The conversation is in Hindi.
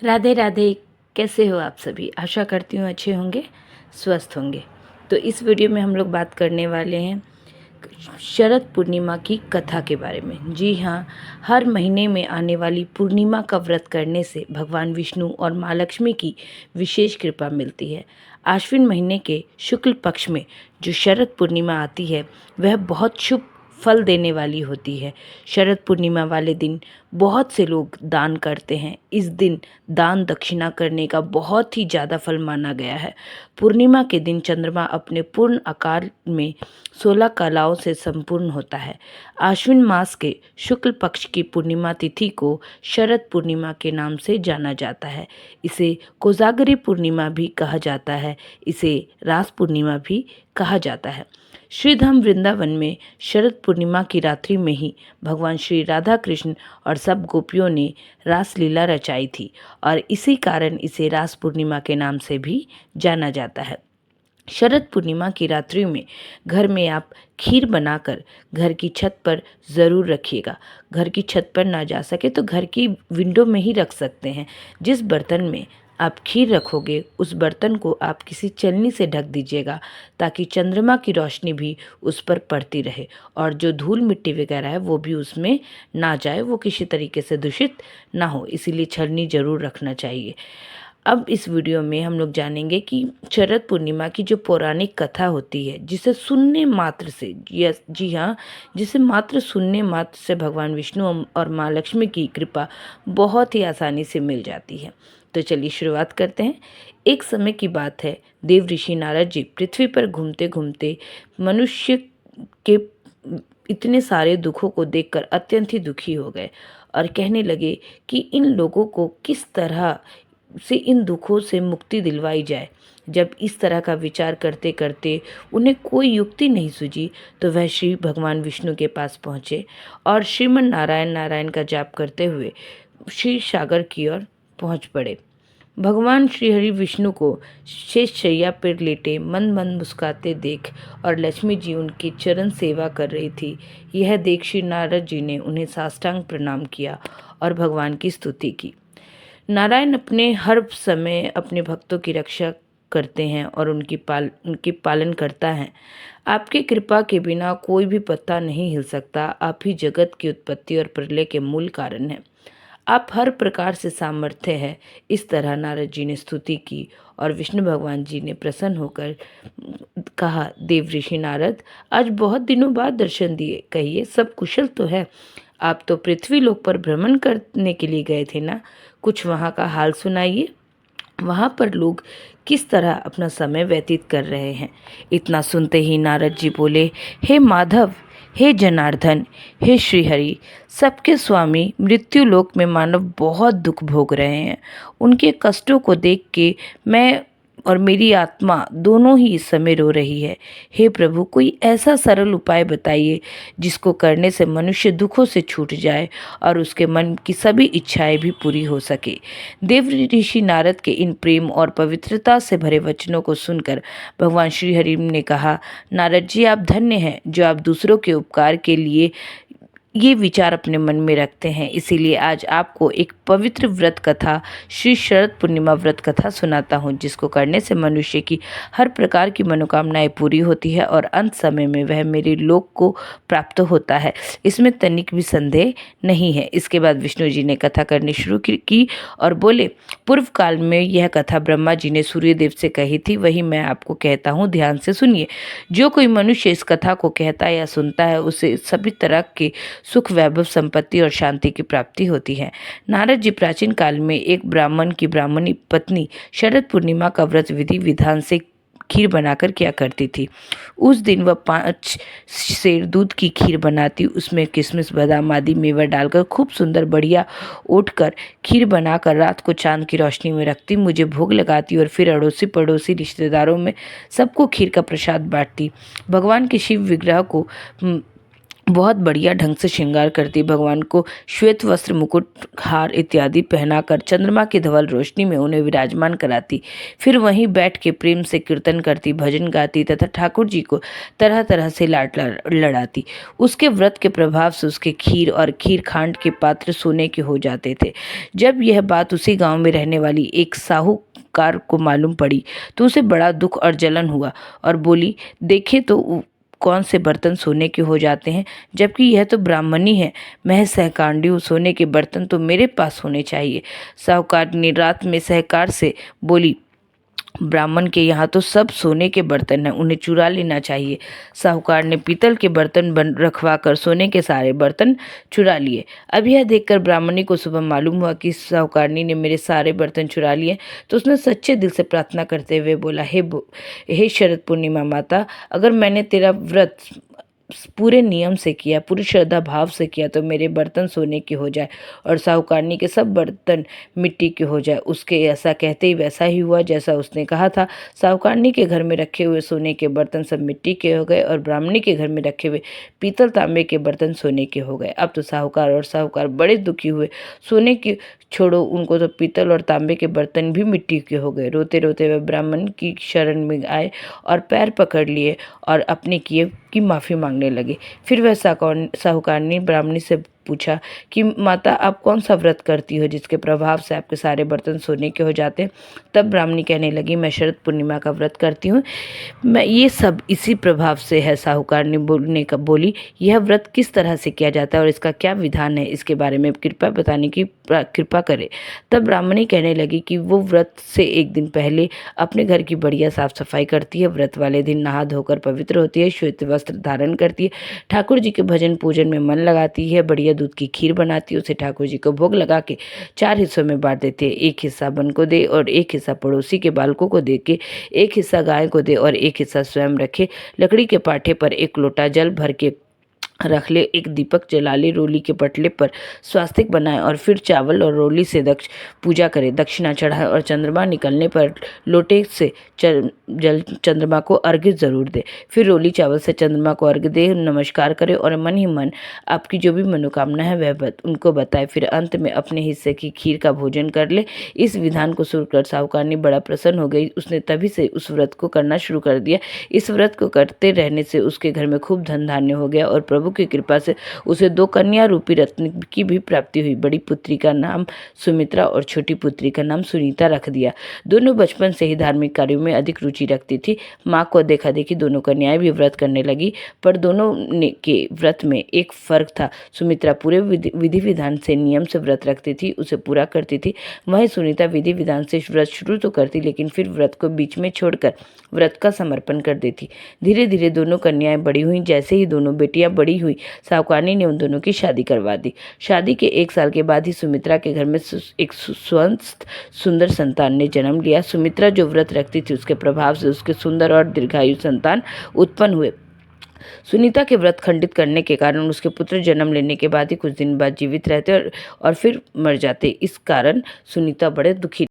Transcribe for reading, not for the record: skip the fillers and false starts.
राधे राधे। कैसे हो आप सभी? आशा करती हूँ अच्छे होंगे, स्वस्थ होंगे। तो इस वीडियो में हम लोग बात करने वाले हैं शरद पूर्णिमा की कथा के बारे में। जी हाँ, हर महीने में आने वाली पूर्णिमा का व्रत करने से भगवान विष्णु और माँ लक्ष्मी की विशेष कृपा मिलती है। आश्विन महीने के शुक्ल पक्ष में जो शरद पूर्णिमा आती है वह बहुत शुभ फल देने वाली होती है। शरद पूर्णिमा वाले दिन बहुत से लोग दान करते हैं। इस दिन दान दक्षिणा करने का बहुत ही ज़्यादा फल माना गया है। पूर्णिमा के दिन चंद्रमा अपने पूर्ण आकार में 16 कलाओं से संपूर्ण होता है। आश्विन मास के शुक्ल पक्ष की पूर्णिमा तिथि को शरद पूर्णिमा के नाम से जाना जाता है। इसे कोजागरी पूर्णिमा भी कहा जाता है। इसे रास पूर्णिमा भी कहा जाता है। श्रीधाम वृंदावन में शरद पूर्णिमा की रात्रि में ही भगवान श्री राधा कृष्ण और सब गोपियों ने रास लीला रचाई थी और इसी कारण इसे रास पूर्णिमा के नाम से भी जाना जाता है। शरद पूर्णिमा की रात्रि में घर में आप खीर बनाकर घर की छत पर ज़रूर रखिएगा। घर की छत पर ना जा सके तो घर की विंडो में ही रख सकते हैं। जिस बर्तन में आप खीर रखोगे उस बर्तन को आप किसी चलनी से ढक दीजिएगा ताकि चंद्रमा की रोशनी भी उस पर पड़ती रहे और जो धूल मिट्टी वगैरह है वो भी उसमें ना जाए, वो किसी तरीके से दूषित ना हो, इसीलिए छलनी ज़रूर रखना चाहिए। अब इस वीडियो में हम लोग जानेंगे कि शरद पूर्णिमा की जो पौराणिक कथा होती है जिसे सुनने मात्र से, जी हाँ, जिसे मात्र सुनने मात्र से भगवान विष्णु और माँ लक्ष्मी की कृपा बहुत ही आसानी से मिल जाती है। तो चलिए शुरुआत करते हैं। एक समय की बात है, देव ऋषि नारद जी पृथ्वी पर घूमते घूमते मनुष्य के इतने सारे दुखों को देखकर अत्यंत ही दुखी हो गए और कहने लगे कि इन लोगों को किस तरह से इन दुखों से मुक्ति दिलवाई जाए। जब इस तरह का विचार करते करते उन्हें कोई युक्ति नहीं सूझी तो वह श्री भगवान विष्णु के पास पहुँचे और श्रीमन नारायण नारायण का जाप करते हुए क्षीर सागर की ओर पहुँच पड़े। भगवान श्री हरि विष्णु को शेष शैया पर लेटे मंद मंद मुस्कुराते देख और लक्ष्मी जी उनकी चरण सेवा कर रही थी, यह देख श्री नारद जी ने उन्हें साष्टांग प्रणाम किया और भगवान की स्तुति की। नारायण अपने हर समय अपने भक्तों की रक्षा करते हैं और उनकी पालन करता है। आपकी कृपा के बिना कोई भी पत्ता नहीं हिल सकता। आप ही जगत की उत्पत्ति और प्रलय के मूल कारण हैं। आप हर प्रकार से सामर्थ्य है। इस तरह नारद जी ने स्तुति की और विष्णु भगवान जी ने प्रसन्न होकर कहा, देव ऋषि नारद, आज बहुत दिनों बाद दर्शन दिए, कहिए सब कुशल तो है? आप तो पृथ्वी लोक पर भ्रमण करने के लिए गए थे ना, कुछ वहाँ का हाल सुनाइए। वहाँ पर लोग किस तरह अपना समय व्यतीत कर रहे हैं? इतना सुनते ही नारद जी बोले, हे माधव, हे जनार्दन, हे श्रीहरि, सबके स्वामी, मृत्यु लोक में मानव बहुत दुख भोग रहे हैं। उनके कष्टों को देख के मैं और मेरी आत्मा दोनों ही इस समय रो रही है। हे प्रभु, कोई ऐसा सरल उपाय बताइए जिसको करने से मनुष्य दुखों से छूट जाए और उसके मन की सभी इच्छाएं भी पूरी हो सके। देव ऋषि नारद के इन प्रेम और पवित्रता से भरे वचनों को सुनकर भगवान श्री हरि ने कहा, नारद जी, आप धन्य हैं जो आप दूसरों के उपकार के लिए ये विचार अपने मन में रखते हैं। इसीलिए आज आपको एक पवित्र व्रत कथा, श्री शरद पूर्णिमा व्रत कथा सुनाता हूँ, जिसको करने से मनुष्य की हर प्रकार की मनोकामनाएं पूरी होती है और अंत समय में वह मेरे लोक को प्राप्त होता है। इसमें तनिक भी संदेह नहीं है। इसके बाद विष्णु जी ने कथा करनी शुरू की और बोले, पूर्व काल में यह कथा ब्रह्मा जी ने सूर्यदेव से कही थी, वही मैं आपको कहता हूँ, ध्यान से सुनिए। जो कोई मनुष्य इस कथा को कहता या सुनता है उसे सभी तरह के सुख, वैभव, संपत्ति और शांति की प्राप्ति होती है। नारद जी प्राचीन काल में एक ब्राह्मण की ब्राह्मणी पत्नी शरद पूर्णिमा का व्रत विधि विधान से खीर बनाकर किया करती थी। उस दिन वह 5 सेर दूध की खीर बनाती, उसमें किशमिश, बादाम आदि मेवा डालकर खूब सुंदर बढ़िया ओट कर खीर बनाकर रात को चांद की रोशनी में रखती, मुझे भोग लगाती और फिर अड़ोसी पड़ोसी रिश्तेदारों में सबको खीर का प्रसाद बांटती। भगवान के शिव विग्रह को बहुत बढ़िया ढंग से श्रृंगार करती, भगवान को श्वेत वस्त्र, मुकुट, हार इत्यादि पहनाकर चंद्रमा की धवल रोशनी में उन्हें विराजमान कराती। फिर वहीं बैठ के प्रेम से कीर्तन करती, भजन गाती तथा ठाकुर जी को तरह तरह से लाड लड़ाती। उसके व्रत के प्रभाव से उसके खीर और खीर खांड के पात्र सोने के हो जाते थे। जब यह बात उसी गांव में रहने वाली एक साहूकार को मालूम पड़ी तो उसे बड़ा दुख और जलन हुआ और बोली, देखे तो कौन से बर्तन सोने के हो जाते हैं, जबकि यह तो ब्राह्मणी है। मैं सहकांडी हूँ, सोने के बर्तन तो मेरे पास होने चाहिए। साहूकार ने रात में सहकार से बोली, ब्राह्मण के यहाँ तो सब सोने के बर्तन हैं, उन्हें चुरा लेना चाहिए। साहूकार ने पीतल के बर्तन बन रखवा कर सोने के सारे बर्तन चुरा लिए। अब यह देखकर ब्राह्मणी को सुबह मालूम हुआ कि साहूकारनी ने मेरे सारे बर्तन चुरा लिए, तो उसने सच्चे दिल से प्रार्थना करते हुए बोला, हे शरद पूर्णिमा माता, अगर मैंने तेरा व्रत पूरे नियम से किया, पूरी श्रद्धा भाव से किया, तो मेरे बर्तन सोने के हो जाए और साहूकारनी के सब बर्तन मिट्टी के हो जाए। उसके ऐसा कहते ही वैसा ही हुआ जैसा उसने कहा था। साहूकारनी के घर में रखे हुए सोने के बर्तन सब मिट्टी के हो गए और ब्राह्मणी के घर में रखे हुए पीतल तांबे के बर्तन सोने के हो गए। अब तो साहूकार बड़े दुखी हुए। सोने की छोड़ो, उनको तो पीतल और तांबे के बर्तन भी मिट्टी के हो गए। रोते रोते वे ब्राह्मण की शरण में आए और पैर पकड़ लिए और अपने किए की माफ़ी मांगने लगे। फिर वह साहूकारनी ब्राह्मणी से पूछा कि माता, आप कौन सा व्रत करती हो जिसके प्रभाव से आपके सारे बर्तन सोने के हो जाते हैं? तब ब्राह्मणी कहने लगी, मैं शरद पूर्णिमा का व्रत करती हूँ, मैं ये सब इसी प्रभाव से है। साहूकारनी बोली, यह व्रत किस तरह से किया जाता है और इसका क्या विधान है, इसके बारे में कृपया बताने की कृपा करे। तब ब्राह्मणी कहने लगी कि वो व्रत से एक दिन पहले अपने घर की बढ़िया साफ सफाई करती है। व्रत वाले दिन नहा धोकर पवित्र होती है, श्वेत वस्त्र धारण करती है, ठाकुर जी के भजन पूजन में मन लगाती है, बढ़िया दूध की खीर बनाती है, उसे ठाकुर जी को भोग लगा के 4 हिस्सों में बांट देते हैं। एक हिस्सा बन को दे और एक हिस्सा पड़ोसी के बालकों को दे के, एक हिस्सा गाय को दे और एक हिस्सा स्वयं रखे। लकड़ी के पाठे पर एक लोटा जल भर के रख ले, एक दीपक जला ले, रोली के पटले पर स्वास्तिक बनाए और फिर चावल और रोली से पूजा करे, दक्षिणा चढ़ाए और चंद्रमा निकलने पर लोटे से जल चंद्रमा को अर्घ्य जरूर दे। फिर रोली चावल से चंद्रमा को अर्घ्य दे, नमस्कार करे और मन ही मन आपकी जो भी मनोकामना है वह उनको बताए। फिर अंत में अपने हिस्से की खीर का भोजन कर ले। इस विधान को सुनकर साहूकारनी बड़ा प्रसन्न हो गई। उसने तभी से उस व्रत को करना शुरू कर दिया। इस व्रत को करते रहने से उसके घर में खूब धन धान्य हो गया और प्रभु की कृपा से उसे 2 कन्या रूपी रत्न की भी प्राप्ति हुई। बड़ी पुत्री का नाम सुमित्रा और छोटी पुत्री का नाम सुनीता रख दिया। दोनों बचपन से ही धार्मिक कार्यों में अधिक रुचि रखती थी। माँ को देखा देखी दोनों कन्याएं भी व्रत करने लगी, पर दोनों के व्रत में एक फर्क था। सुमित्रा पूरे विधि विधान से नियम से व्रत रखती थी, उसे पूरा करती थी। वहीं सुनीता विधि विधान से व्रत शुरू तो करती, लेकिन फिर व्रत को बीच में छोड़कर व्रत का समर्पण कर देती। धीरे धीरे दोनों कन्याएं बड़ी हुई। जैसे ही दोनों बेटियां बड़ी हुई, साहूकारनी ने उन दोनों की शादी करवा दी। शादी के 1 साल के बाद ही सुमित्रा के घर में एक स्वस्थ सुंदर संतान ने जन्म लिया। सुमित्रा जो व्रत रखती थी उसके प्रभाव से उसके सुंदर और दीर्घायु संतान उत्पन्न हुए। सुनीता के व्रत खंडित करने के कारण उसके पुत्र जन्म लेने के बाद ही कुछ दिन बाद जीवित रहते और फिर मर जाते। इस कारण सुनीता बड़े दुखी